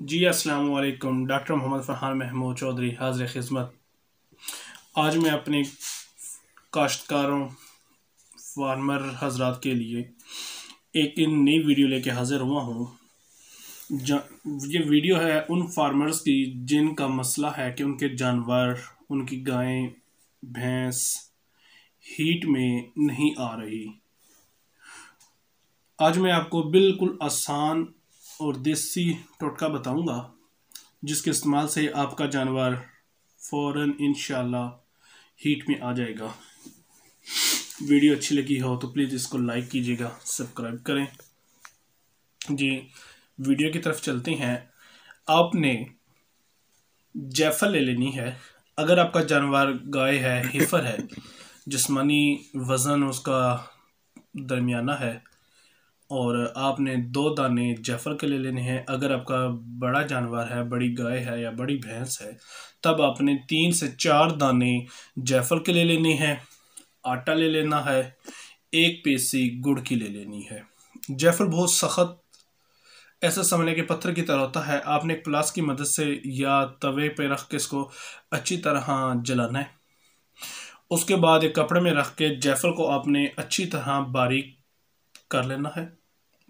जी अस्सलाम वालेकुम। डॉक्टर मोहम्मद फ़रहान महमूद चौधरी हाज़िर खिदमत। आज मैं अपने काश्तकारों फार्मर हजरात के लिए एक नई वीडियो लेके हाज़िर हुआ हूँ। ये वीडियो है उन फार्मर्स की जिनका मसला है कि उनके जानवर, उनकी गायें भैंस हीट में नहीं आ रही। आज मैं आपको बिल्कुल आसान और देसी टोटका बताऊंगा जिसके इस्तेमाल से आपका जानवर फ़ौरन इंशाल्लाह हीट में आ जाएगा। वीडियो अच्छी लगी हो तो प्लीज़ इसको लाइक कीजिएगा, सब्सक्राइब करें। जी वीडियो की तरफ चलते हैं। आपने जायफल ले लेनी है। अगर आपका जानवर गाय है, हेफर है, जिस्मानी वज़न उसका दरमियाना है और आपने 2 दाने जायफल के ले लेने हैं। अगर आपका बड़ा जानवर है, बड़ी गाय है या बड़ी भैंस है, तब आपने 3 से 4 दाने जायफल के ले लेने हैं। आटा ले लेना है, 1 पेसी गुड़ की ले लेनी है। जायफल बहुत सख्त ऐसा समझने के पत्थर की तरह होता है। आपने एक प्लास की मदद से या तवे पे रख के इसको अच्छी तरह जलाना है। उसके बाद एक कपड़े में रख के जायफल को आपने अच्छी तरह बारीक कर लेना है,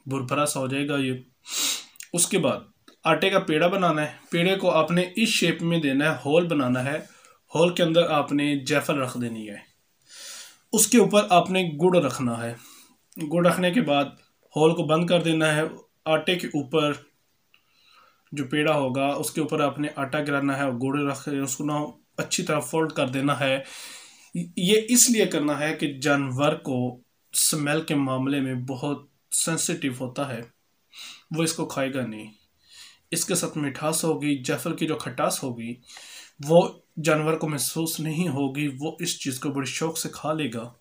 भुरभुरा सा हो जाएगा ये। उसके बाद आटे का पेड़ा बनाना है। पेड़े को आपने इस शेप में देना है, होल बनाना है। होल के अंदर आपने जायफल रख देनी है। उसके ऊपर आपने गुड़ रखना है। गुड़ रखने के बाद होल को बंद कर देना है। आटे के ऊपर जो पेड़ा होगा उसके ऊपर आपने आटा गिराना है और गुड़ रख उसको ना अच्छी तरह फोल्ड कर देना है। ये इसलिए करना है कि जानवर को स्मेल के मामले में बहुत सेंसिटिव होता है, वो इसको खाएगा नहीं। इसके साथ मिठास होगी, जायफल की जो खटास होगी वो जानवर को महसूस नहीं होगी, वो इस चीज़ को बड़ी शौक से खा लेगा।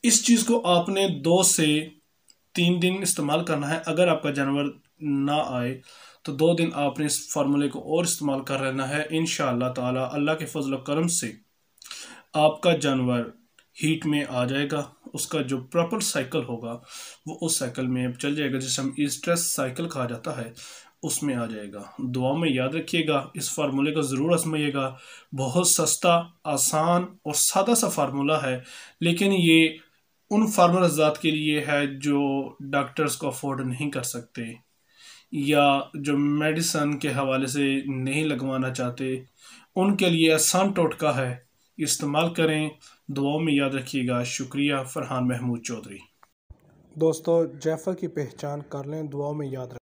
इस चीज़ को आपने 2 से 3 दिन इस्तेमाल करना है। अगर आपका जानवर ना आए तो 2 दिन आपने इस फार्मूले को और इस्तेमाल कर लेना है। इंशाअल्लाह ताला अल्लाह के फजल व करम से आपका जानवर हीट में आ जाएगा। उसका जो प्रॉपर साइकिल होगा वो उस साइकिल में चल जाएगा, जिसे हम स्ट्रेस साइकिल कहा जाता है, उसमें आ जाएगा। दुआ में याद रखिएगा, इस फार्मूले को ज़रूर आजमाइएगा। बहुत सस्ता, आसान और सादा सा फार्मूला है, लेकिन ये उन फार्मर हज़रात के लिए है जो डॉक्टर्स को अफोर्ड नहीं कर सकते या जो मेडिसन के हवाले से नहीं लगवाना चाहते, उनके लिए आसान टोटका है। इस्तेमाल करें, दुआओं में याद रखिएगा। शुक्रिया। फ़रहान महमूद चौधरी। दोस्तों, जायफल की पहचान कर लें, दुआओं में याद रखें।